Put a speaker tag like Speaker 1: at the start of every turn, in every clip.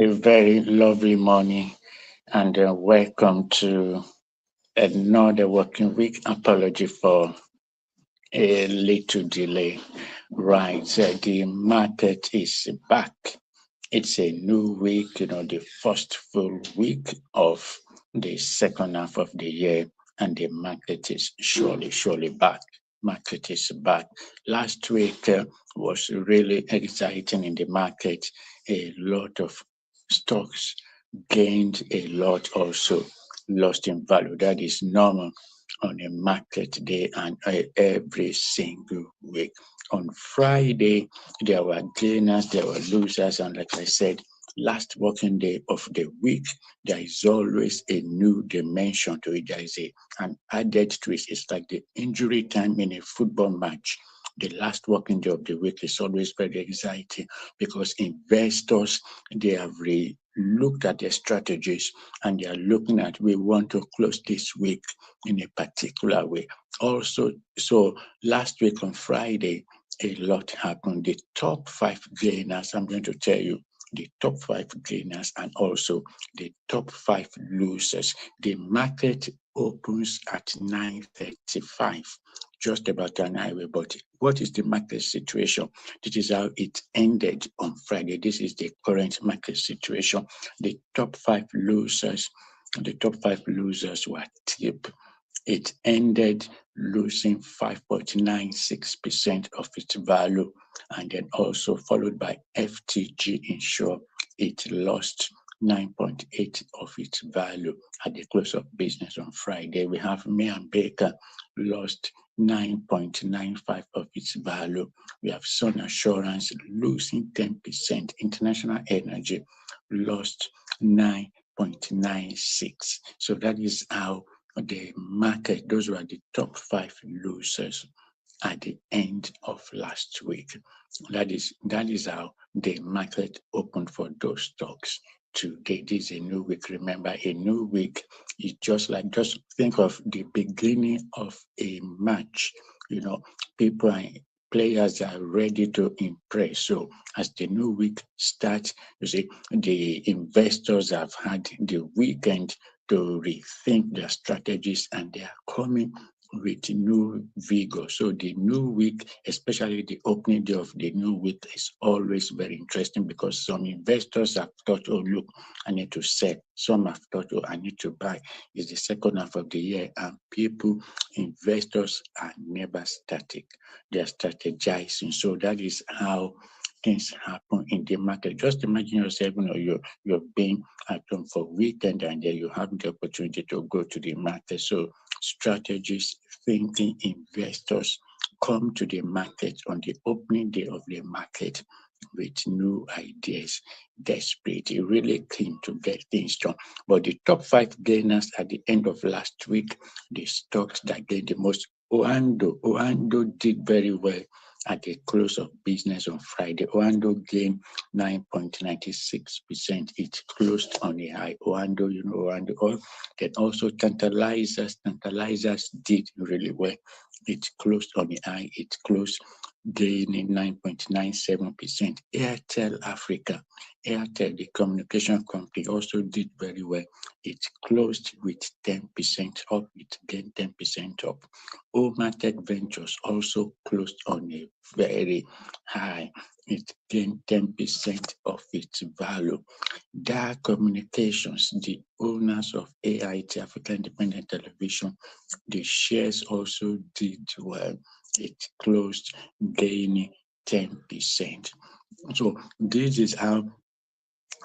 Speaker 1: A very lovely morning, and welcome to another working week. Apology for a little delay. Right, the market is back. It's a new week, the first full week of the second half of the year, and the market is surely back. Market is back. Last week was really exciting in the market. A lot of stocks gained a lot, also lost in value. That is normal on a market day and every single week. On Friday, there were gainers, there were losers, and like I said, last working day of the week, there is always a new dimension to it. There is an added twist. It's like the injury time in a football match. The last working day of the week is always very exciting because investors, they have looked at their strategies and they are looking at, we want to close this week in a particular way. Also, so last week on Friday, a lot happened. The top five gainers, I'm going to tell you the top five gainers and also the top five losers. The market opens at 9:35, just about an hour. But what is the market situation? This is how it ended on Friday. This is the current market situation. The top five losers were TIP. It ended losing 5.96% of its value, and then also followed by FTG Insure. It lost 9.8 of its value at the close of business on Friday. We have May and Baker lost 9.95 of its value. We have Sun Assurance losing 10%. International Energy lost 9.96. So that is how the market, those were the top five losers at the end of last week. That is how the market opened for those stocks. Today, this is a new week. Remember, a new week is just think of the beginning of a match. Players are ready to impress. So as the new week starts, you see, the investors have had the weekend to rethink their strategies and they are coming with new vigor. So the new week, especially the opening day of the new week, is always very interesting because some investors have thought, oh, look, I need to sell. Some have thought, oh, I need to buy. It's the second half of the year and investors are never static. They are strategizing. So that is how things happen in the market. Just imagine yourself, you're being at home for weekend and then you have the opportunity to go to the market. So strategists, thinking investors come to the market on the opening day of the market with new ideas, desperate, really keen to get things done. But the top five gainers at the end of last week, the stocks that gained the most, Oando did very well at the close of business on Friday. Oando gained 9.96%. It closed on a high. Oando, Oando. Then also Tantalizers did really well. It closed on a high. It closed gaining 9.97%. Airtel Africa, the communication company, also did very well. It closed with 10% up. It gained 10% up. Omatech Ventures also closed on a very high. It gained 10% of its value. DAR Communications, the owners of AIT, African Independent Television, the shares also did well. It closed gaining 10%. So this is how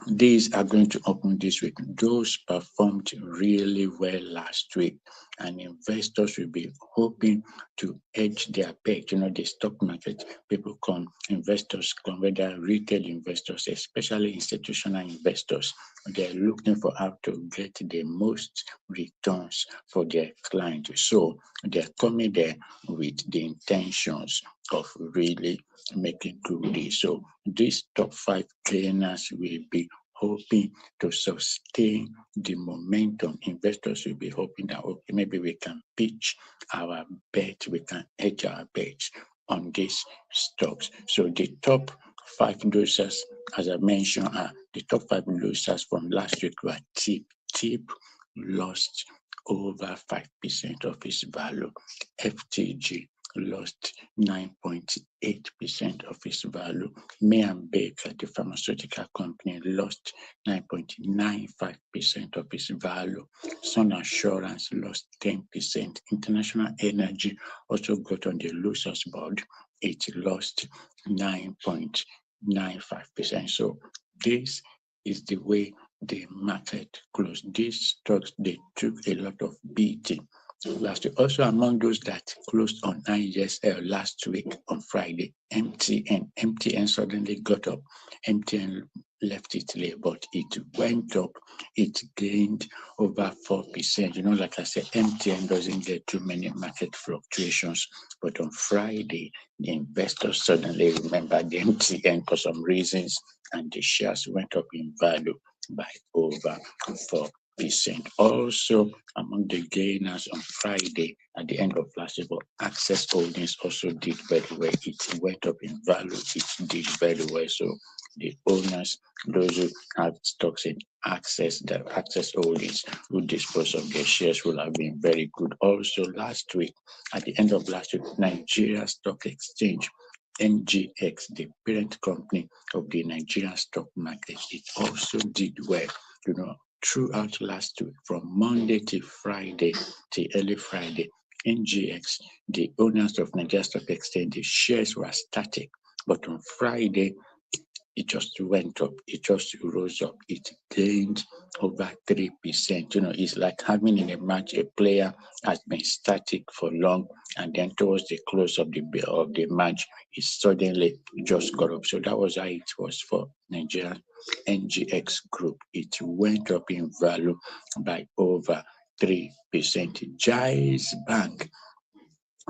Speaker 1: these are going to open this week. Those performed really well last week, and investors will be hoping to edge their bet. The stock market, people come, investors come, whether retail investors, especially institutional investors, they're looking for how to get the most returns for their clients. So they're coming there with the intentions of really making good deals. So these top five gainers will be hoping to sustain the momentum. Investors will be hoping that, okay, maybe we can pitch our bet, we can hedge our bets on these stocks. So the top five losers, as I mentioned, are the top five losers from last week were Tip. Tip lost over 5% of its value. FTG lost 9.8% of its value. May and Baker, the pharmaceutical company, lost 9.95% of its value. Sun Assurance lost 10%. International Energy also got on the losers board. It lost 9.95%. So this is the way the market closed. These stocks, they took a lot of beating last week. Also among those that closed on ISL last week on Friday, MTN suddenly got up. MTN left it there, but it went up. It gained over 4%. Like I said, MTN doesn't get too many market fluctuations, but on Friday, the investors suddenly remembered the MTN for some reasons, and the shares went up in value by over 4%. Also, among the gainers on Friday at the end of last week, Access Holdings also did very well. It went up in value. It did very well. So the owners, those who have stocks in Access Holdings, who dispose of their shares, will have been very good. Also, last week, at the end of last week, Nigerian Stock Exchange, NGX, the parent company of the Nigerian stock market, it also did well. Throughout last week, from Monday to Friday, to early Friday, NGX, the owners of Nigerian Stock Exchange, the shares were static. But on Friday, it just went up. It just rose up. It gained over 3%. It's like having in a match a player has been static for long, and then towards the close of the match, it suddenly just got up. So that was how it was for Nigeria NGX Group. It went up in value by over 3%. Jais Bank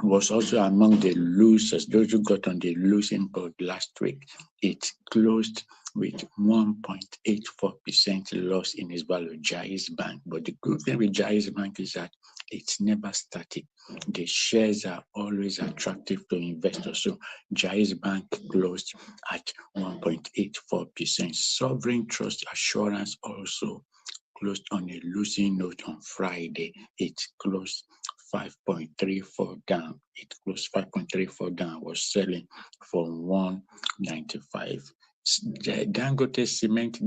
Speaker 1: was also among the losers, those who got on the losing board last week. It closed with 1.84% loss in its value, Jais Bank. But the good thing with Jais Bank is that it's never static. The shares are always attractive to investors. So Jais Bank closed at 1.84%. Sovereign Trust Assurance also closed on a losing note on Friday. It closed 5.34 down. It closed 5.34 down. Was selling for 195. Dangote Cement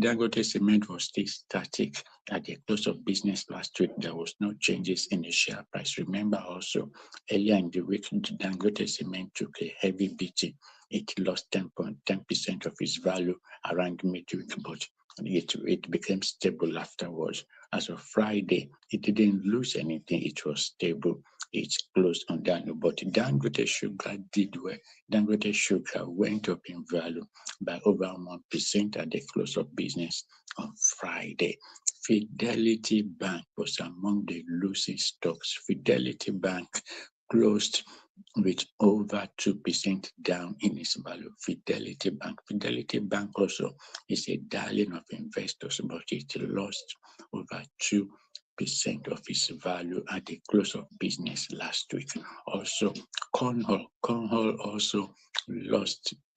Speaker 1: was still static at the close of business last week. There was no changes in the share price. Remember also, earlier in the week, Dangote Cement took a heavy beating. It lost 10% of its value around midweek, but it became stable afterwards. As of Friday, it didn't lose anything. It was stable. It closed on that note. But Dangote Sugar did well. Dangote Sugar went up in value by over 1% at the close of business on Friday. Fidelity Bank was among the losing stocks. Fidelity Bank closed with over 2% down in its value. Fidelity Bank also is a darling of investors, but it lost over 2% of its value at the close of business last week. Also, Cornwall also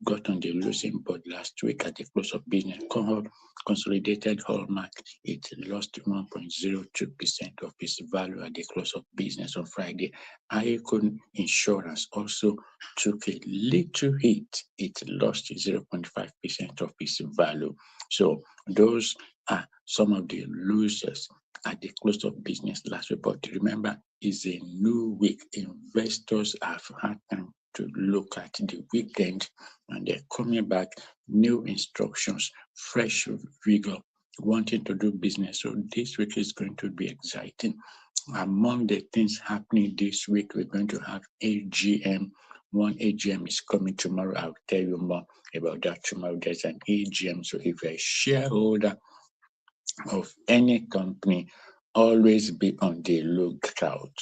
Speaker 1: got on the losing board last week at the close of business. Cornwall Consolidated Hallmark, it lost 1.02% of its value at the close of business on Friday. Icon Insurance also took a little hit. It lost 0.5% of its value. So those are some of the losers at the close of business last week. But remember, it's a new week. Investors have had time to look at the weekend, and they're coming back, new instructions, fresh vigor, wanting to do business. So this week is going to be exciting. Among the things happening this week, we're going to have AGM. One AGM is coming tomorrow. I'll tell you more about that tomorrow. There's an AGM. So if you're a shareholder of any company, always be on the lookout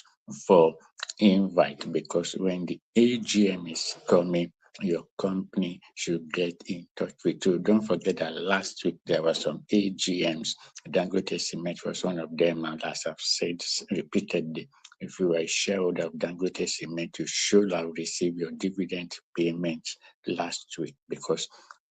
Speaker 1: for invite, because when the AGM is coming, your company should get in touch with you. Don't forget that last week there were some AGMs. Dangote Cement was one of them, and as I've said repeatedly, if you are a shareholder of Dangote Cement, you should have received your dividend payments last week, because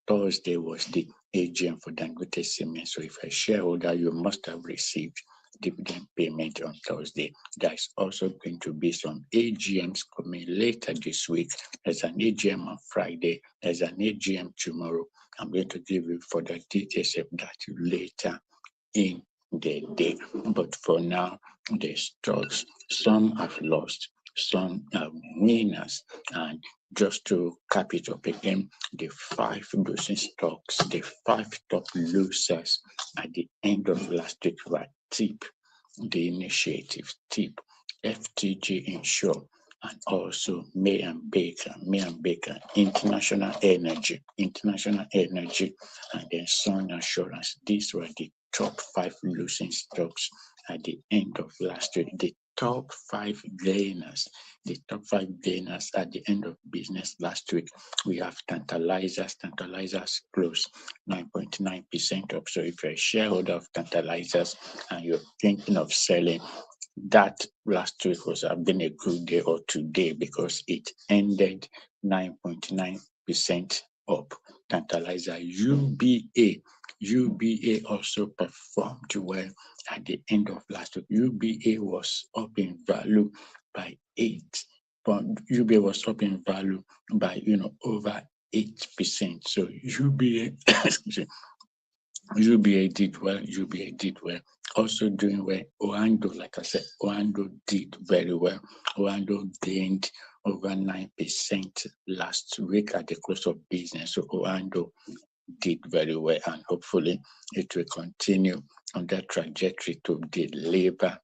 Speaker 1: Thursday was the AGM for Dangote Cement. So if a shareholder, you must have received dividend payment on Thursday. There's also going to be some AGMs coming later this week. There's an AGM on Friday. There's an AGM tomorrow. I'm going to give you further details of that later in the day. But for now, the stocks, some have lost, some are winners. And just to cap it up again, the 5 losing stocks, the 5 top losers at the end of last week were TIP, the initiative, TIP, FTG Insure, and also May and Baker, International Energy, and then Sun Assurance. These were the top 5 losing stocks at the end of last week. The top 5 gainers at the end of business last week. We have Tantalizers. Tantalizers closed 9.9% up. So if you're a shareholder of Tantalizers and you're thinking of selling, that last week was have been a good day, or today, because it ended 9.9% up. Tantalizer. UBA also performed well at the end of last week. UBA was up in value by 8. UBA was up in value by over 8%. So UBA UBA did well. Also doing well. Oando, like I said, Oando did very well. Oando gained over 9% last week at the close of business. So Oando did very well, and hopefully it will continue on that trajectory to deliver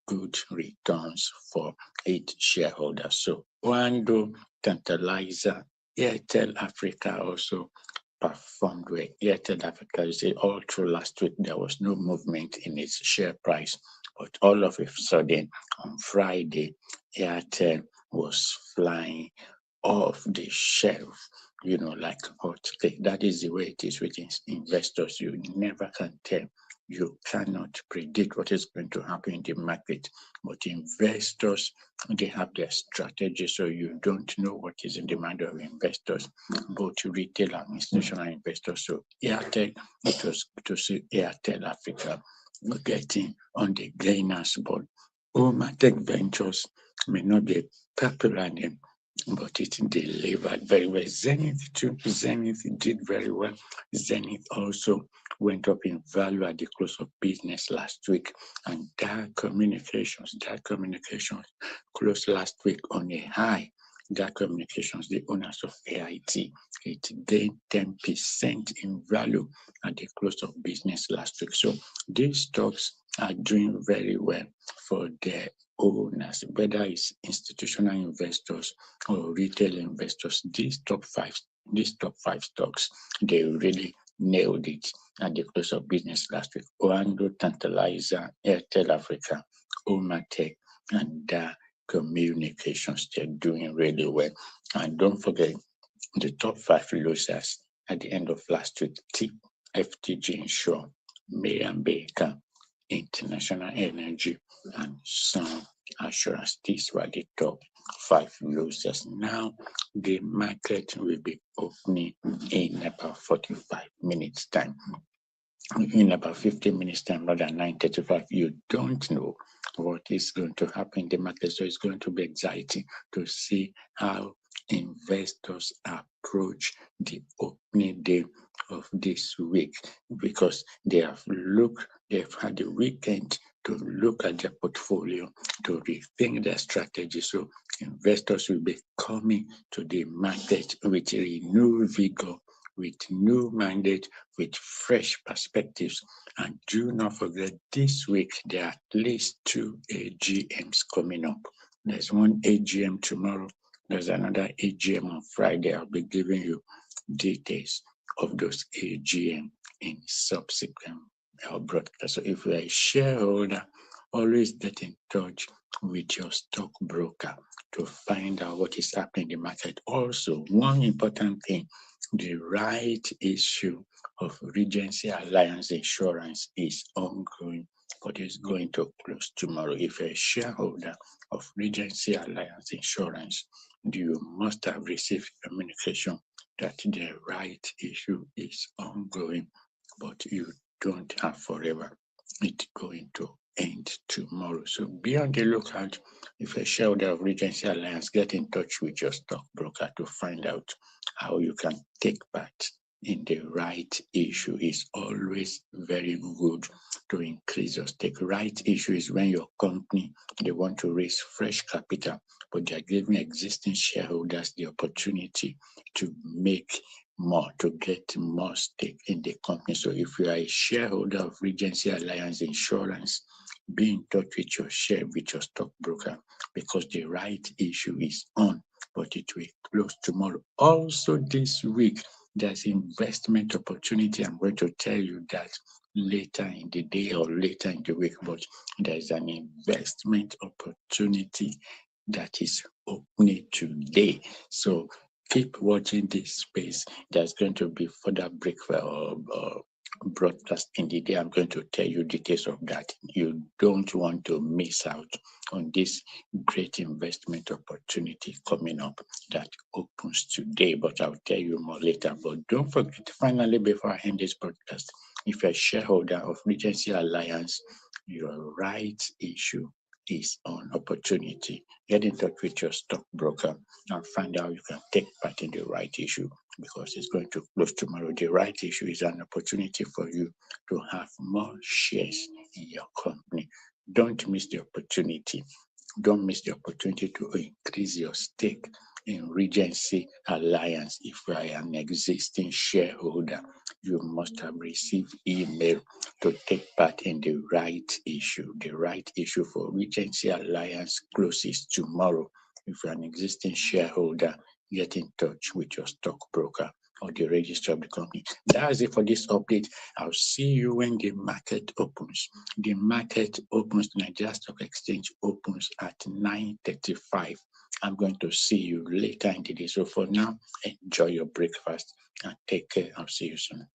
Speaker 1: good returns for its shareholders. So Oando, Tantalizer, Airtel Africa also performed well. Airtel Africa, you see, all through last week there was no movement in its share price, but all of a sudden on Friday, Airtel was flying off the shelf, like hot cake. That is the way it is with investors. You never can tell. You cannot predict what is going to happen in the market, but investors, they have their strategy, so you don't know what is in the mind of investors, both retail and institutional investors. So Airtel, it was good to see Airtel Africa getting on the gainers board. Tech Ventures may not be a popular name, but it delivered very well. Zenith too. Zenith did very well. Zenith also went up in value at the close of business last week. And Dark Communications closed last week on a high. Dark Communications, the owners of AIT, it gained 10% in value at the close of business last week. So these stocks are doing very well for their owners, whether it's institutional investors or retail investors. These top five stocks, they really nailed it at the close of business last week. Oando, Tantalizer, Airtel Africa, Omatech, and Communications, they're doing really well. And don't forget the top 5 losers at the end of last week: TIP, FTG Insure, May and Baker, International Energy, and Sun Assurance. These were the top 5 losers. Now the market will be opening in about 45 minutes time. In about 15 minutes time, rather than 9:35, you don't know what is going to happen in the market. So it's going to be exciting to see how investors approach the opening day of this week, because they've had the weekend to look at their portfolio, to rethink their strategy. So investors will be coming to the market with renewed vigor, with new mandate, with fresh perspectives. And do not forget, this week there are at least 2 AGMs coming up. There's one AGM tomorrow. There's another AGM on Friday. I'll be giving you details of those AGM in subsequent broadcasts. So if you're a shareholder, always get in touch with your stockbroker to find out what is happening in the market. Also, one important thing, the right issue of Regency Alliance Insurance is ongoing, but it's going to close tomorrow. If you're a shareholder of Regency Alliance Insurance, you must have received communication that the right issue is ongoing, but you don't have forever. It's going to end tomorrow. So be on the lookout. If a shareholder of Regency Alliance, get in touch with your stockbroker to find out how you can take part in the right issue. Is always very good to increase your stake. Right issue is when your company, they want to raise fresh capital, but they're giving existing shareholders the opportunity to make more, to get more stake in the company. So if you are a shareholder of Regency Alliance Insurance, be in touch with your stockbroker, because the right issue is on, but it will close tomorrow. Also this week, there's investment opportunity. I'm going to tell you that later in the day or later in the week, but there's an investment opportunity that is opening today. So keep watching this space. There's going to be further broadcast in the day. I'm going to tell you details of that. You don't want to miss out on this great investment opportunity coming up that opens today, but I'll tell you more later. But don't forget, finally, before I end this broadcast, if you're a shareholder of Regency Alliance, your right issue is on opportunity. Get in touch with your stockbroker and find out you can take part in the right issue, because it's going to close tomorrow. The right issue is an opportunity for you to have more shares in your company. Don't miss the opportunity. Don't miss the opportunity to increase your stake in Regency Alliance. If you are an existing shareholder, you must have received email to take part in the right issue. The right issue for Regency Alliance closes tomorrow. If you're an existing shareholder, get in touch with your stockbroker or the registrar of the company. That's it for this update. I'll see you when the market opens. The market opens, Nigerian Stock Exchange opens at 9:35. I'm going to see you later in the day. So for now, enjoy your breakfast and take care. I'll see you soon.